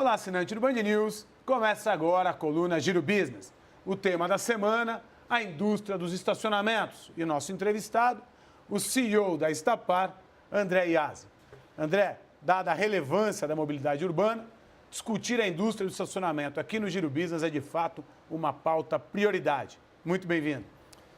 Olá, assinante do Band News. Começa agora a coluna Giro Business. O tema da semana, a indústria dos estacionamentos. E nosso entrevistado, o CEO da Estapar, André Iasi. André, dada a relevância da mobilidade urbana, discutir a indústria do estacionamento aqui no Giro Business é, de fato, uma pauta prioridade. Muito bem-vindo.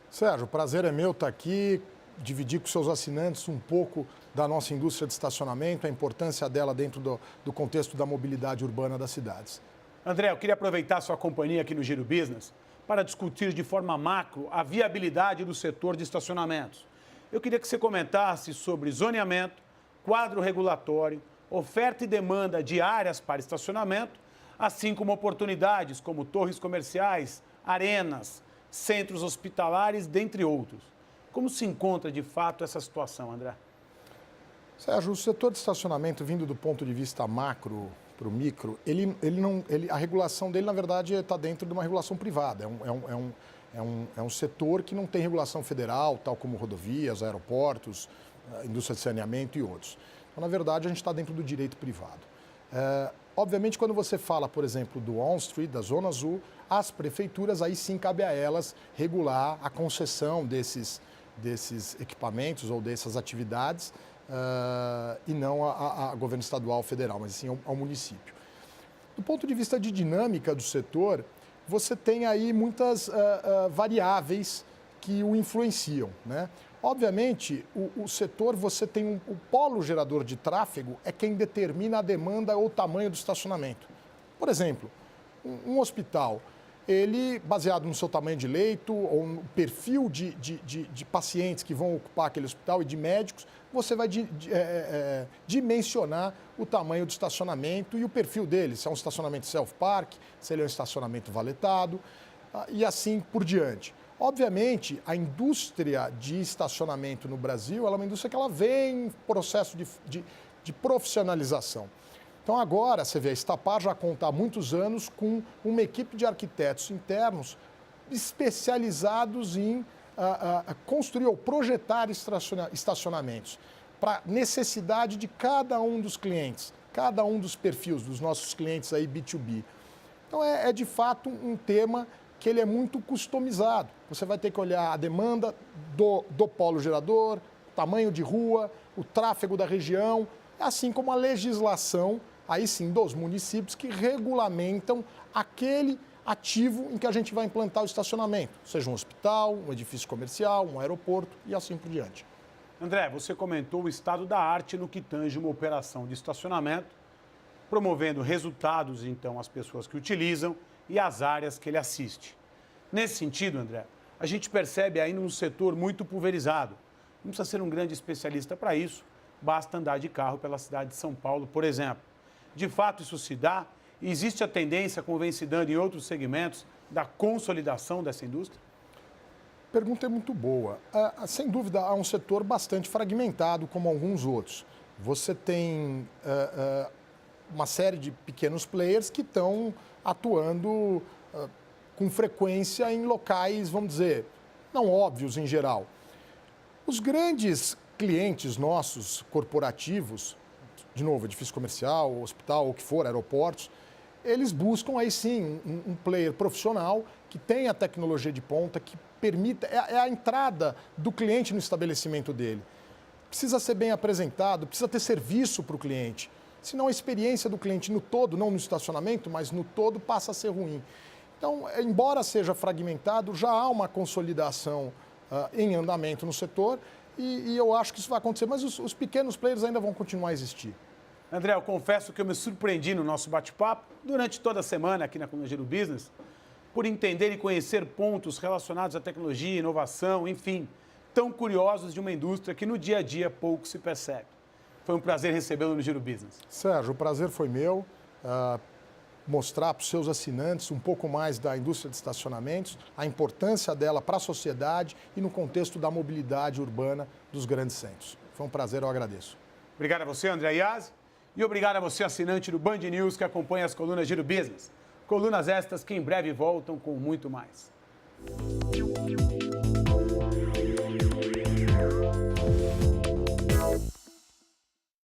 Sérgio, o prazer é meu estar aqui, dividir com seus assinantes um pouco da nossa indústria de estacionamento, a importância dela dentro do contexto da mobilidade urbana das cidades. André, eu queria aproveitar sua companhia aqui no Giro Business para discutir de forma macro a viabilidade do setor de estacionamentos. Eu queria que você comentasse sobre zoneamento, quadro regulatório, oferta e demanda de áreas para estacionamento, assim como oportunidades como torres comerciais, arenas, centros hospitalares, dentre outros. Como se encontra, de fato, essa situação, André? Sérgio, o setor de estacionamento, vindo do ponto de vista macro para o micro, a regulação dele, na verdade, está dentro de uma regulação privada. É um setor que não tem regulação federal, tal como rodovias, aeroportos, indústria de saneamento e outros. Então, na verdade, a gente está dentro do direito privado. Obviamente, quando você fala, por exemplo, do On-Street, da Zona Azul, as prefeituras, aí sim cabe a elas regular a concessão desses equipamentos ou dessas atividades e não a governo estadual, federal, mas sim ao município. Do ponto de vista de dinâmica do setor, você tem aí muitas variáveis que o influenciam, né? Obviamente, o setor, você tem o polo gerador de tráfego é quem determina a demanda ou o tamanho do estacionamento. Por exemplo, um hospital, ele, baseado no seu tamanho de leito ou no perfil de pacientes que vão ocupar aquele hospital e de médicos, você vai dimensionar o tamanho do estacionamento e o perfil dele, se é um estacionamento self-park, se ele é um estacionamento valetado e assim por diante. Obviamente, a indústria de estacionamento no Brasil, ela é uma indústria que ela vem em processo de profissionalização. Então agora, você vê, a Estapar já conta há muitos anos com uma equipe de arquitetos internos especializados em construir ou projetar estacionamentos para necessidade de cada um dos clientes, cada um dos perfis dos nossos clientes aí B2B. Então é de fato um tema que ele é muito customizado. Você vai ter que olhar a demanda do polo gerador, tamanho de rua, o tráfego da região, assim como a legislação, aí sim, dos municípios que regulamentam aquele ativo em que a gente vai implantar o estacionamento, seja um hospital, um edifício comercial, um aeroporto e assim por diante. André, você comentou o estado da arte no que tange uma operação de estacionamento, promovendo resultados, então, às pessoas que utilizam e às áreas que ele assiste. Nesse sentido, André, a gente percebe ainda um setor muito pulverizado. Não precisa ser um grande especialista para isso, basta andar de carro pela cidade de São Paulo, por exemplo. De fato, isso se dá? Existe a tendência, como vem se dando em outros segmentos, da consolidação dessa indústria? A pergunta é muito boa. Sem dúvida, há um setor bastante fragmentado, como alguns outros. Você tem uma série de pequenos players que estão atuando com frequência em locais, vamos dizer, não óbvios em geral. Os grandes clientes nossos, corporativos, de novo, edifício comercial, hospital, o que for, aeroportos, eles buscam aí sim um player profissional que tenha tecnologia de ponta, que permita, é a entrada do cliente no estabelecimento dele. Precisa ser bem apresentado, precisa ter serviço para o cliente. Senão a experiência do cliente no todo, não no estacionamento, mas no todo, passa a ser ruim. Então, embora seja fragmentado, já há uma consolidação em andamento no setor e eu acho que isso vai acontecer, mas os pequenos players ainda vão continuar a existir. André, eu confesso que eu me surpreendi no nosso bate-papo, durante toda a semana aqui na coluna Giro Business, por entender e conhecer pontos relacionados à tecnologia, inovação, enfim, tão curiosos de uma indústria que no dia a dia pouco se percebe. Foi um prazer recebê-lo no Giro Business. Sérgio, o prazer foi meu. Mostrar para os seus assinantes um pouco mais da indústria de estacionamentos, a importância dela para a sociedade e no contexto da mobilidade urbana dos grandes centros. Foi um prazer, eu agradeço. Obrigado a você, André Iasi, e obrigado a você, assinante do Band News, que acompanha as colunas Giro Business. Colunas estas que em breve voltam com muito mais.